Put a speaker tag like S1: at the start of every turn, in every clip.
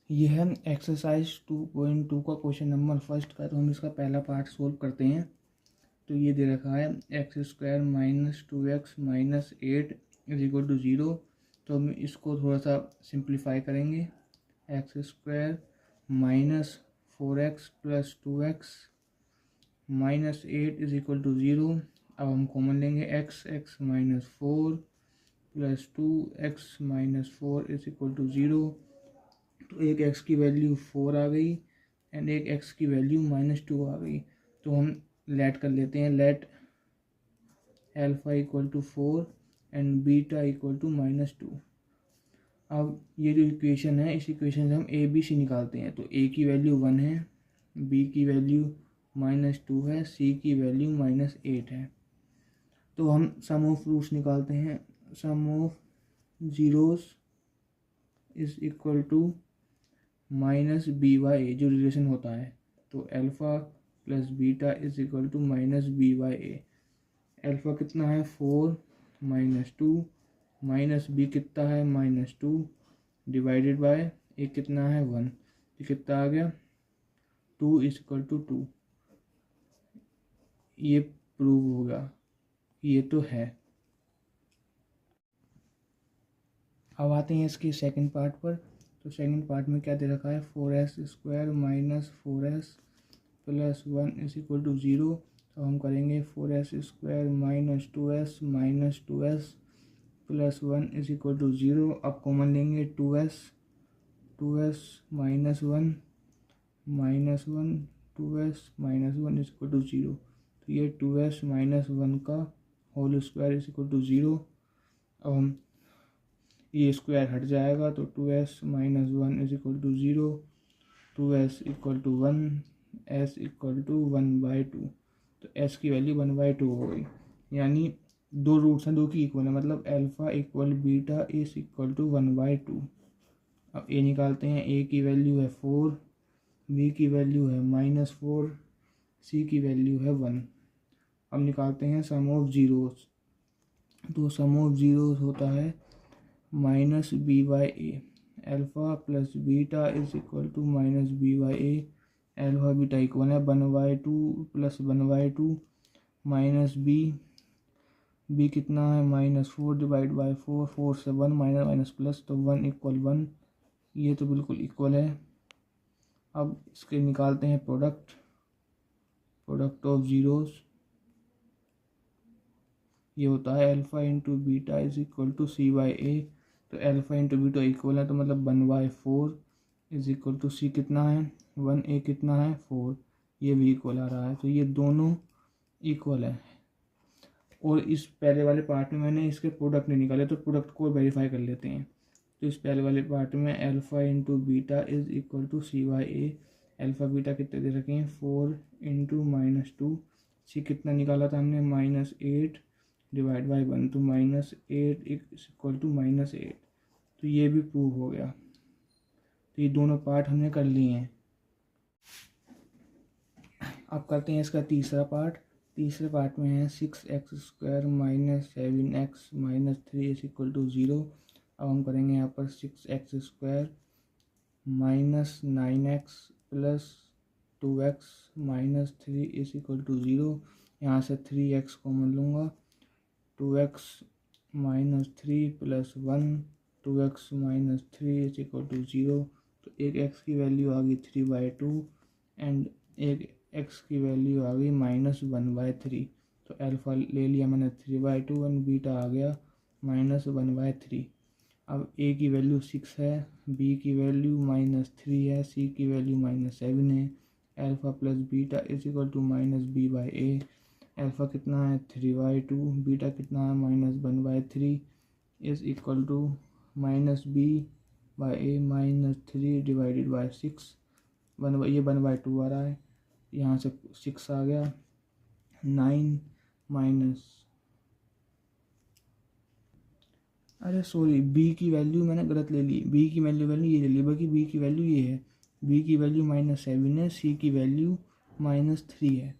S1: ये है एक्सरसाइज 2.2 का क्वेश्चन नंबर फर्स्ट का। तो हम इसका पहला पार्ट सोल्व करते हैं। तो ये दे रखा है x square minus 2x minus 8 is equal to 0। तो हम इसको थोड़ा सा सिंप्लीफाई करेंगे। X square minus 4x plus 2x minus 8 is equal to 0। अब हम कॉमन लेंगे x minus 4 plus 2x minus 4 is equal to 0। तो एक x की वैल्यू 4 आ गई एंड एक x की वैल्यू -2 आ गई। तो हम लेट कर लेते हैं, let alpha equal to 4 and beta equal to -2। अब ये जो इक्वेशन है, इस इक्वेशन से हम ए बी सी निकालते हैं। तो a की वैल्यू 1 है, b की वैल्यू -2 है, c की वैल्यू -8 है। तो हम सम ऑफ रूट्स निकालते हैं। Sum of zeros is equal to minus B by A, जो रिलेशन होता है। तो alpha plus beta is equal to minus B by A. Alpha कितना है 4 -2 माइनस बी कितना है -2 डिवाइडेड बाय ए कितना है 1। तो कितना आ गया 2 इज इक्वल टू 2। ये प्रूव होगा, ये तो है। अब आते हैं इसके सेकंड पार्ट पर। तो सेकंड पार्ट में क्या दे रखा है 4s square minus 4s plus 1 is equal to 0। तो हम करेंगे 4s square minus 2s plus 1 is equal to 0। अब कॉमन लेंगे 2s minus 1 2s minus 1 is equal to 0। तो ये 2s माइनस 1 का whole square is equal to 0। अब हम ये स्क्वायर हट जाएगा तो 2s minus 1 is equal to 0, 2s equal to 1, s equal to 1/2। तो s की वैल्यू 1/2 हो गई। यानी दो रूट्स हैं, दो की इक्वल है, मतलब alpha equal beta is equal to 1/2। अब a निकालते हैं। a की वैल्यू है 4, b की वैल्यू है -4, c की वैल्यू है 1। अब निकालते हैं सम ऑफ जीरोस। तो सम ऑफ जीरोस होता है minus B by A. Alpha plus beta is equal to minus B by A. Alpha beta equal है 1/2 प्लस 1/2 माइनस बी कितना है -4 डिवाइड बाई 4, 4 से 1 माइनस माइनस प्लस, तो 1 इक्वल 1। ये तो बिल्कुल इक्वल है। अब इसके निकालते हैं प्रोडक्ट ऑफ जीरोस। ये होता है alpha into beta is equal to C by A. तो एल्फ़ा इंटू बीटा इक्वल है, तो मतलब 1/4 इज इक्वल टू सी कितना है 1, ए कितना है 4। ये भी इक्वल आ रहा है। तो ये दोनों इक्वल है। और इस पहले वाले पार्ट में मैंने इसके प्रोडक्ट नहीं निकाले, तो प्रोडक्ट को वेरीफाई कर लेते हैं। तो इस पहले वाले पार्ट में alpha into beta is equal to C by A. Alpha beta कितने दे रखे हैं 4 इंटू -2। सी कितना निकाला था हमने -8 डिवाइड बाई 1, तो -8 इक्वल टू -8। तो ये भी प्रूव हो गया। तो ये दोनों पार्ट हमने कर लिए हैं। अब करते हैं इसका तीसरा पार्ट। तीसरे पार्ट में है 6x square minus 7x minus 3 is equal to 0। अब हम करेंगे यहाँ पर 6x square minus 9x plus 2x minus 3 is equal to 0। यहाँ से 3x कॉमन लूँगा। 2x minus 3 plus 1, 2x minus 3 is equal to 0। तो एक x की वैल्यू आ गई 3/2 एंड एक x की वैल्यू आ गई -1/3। तो एल्फ़ा ले लिया मैंने 3/2 एंड बीटा आ गया -1/3। अब a की वैल्यू 6 है, b की वैल्यू -3 है, c की वैल्यू -7 है। Alpha plus beta is equal to -b/a। Alpha कितना है 3/2, बीटा कितना है -1/3 is equal to -b/a -3 divided by 6। ये 1/2 आ रहा है, यहाँ से 6 आ गया। 9 माइनस, अरे सॉरी, b की वैल्यू मैंने गलत ले ली। b की वैल्यू ये ले ली, बाकी b की वैल्यू ये है। b की वैल्यू -7 है, c की वैल्यू -3 है।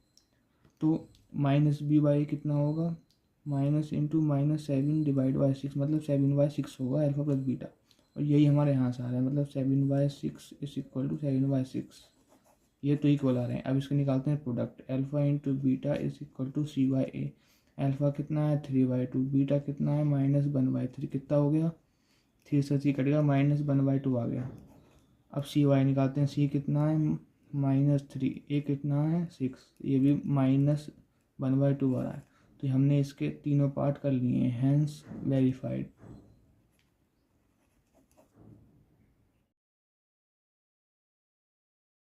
S1: तो -b/a कितना होगा -7 डिवाइड बाई 6, मतलब 7/6 होगा एल्फ़ा प्लस बीटा। और यही हमारे यहाँ से आ रहा है, मतलब 7/6 इज इक्वल टू 7/6, ये तो इक्वल आ रहे हैं। अब इसको निकालते हैं product, alpha into beta is equal to C/A। Alpha कितना है 3/2, बीटा कितना है -1/3, कितना हो गया 3 से 3 कटेगा -1/2 आ गया। अब CY निकालते हैं, C कितना है -3, A कितना है 6, ये भी -1/2 आ रहा है। तो हमने इसके तीनों पार्ट कर लिए हैं, हैंस वेरीफाइड।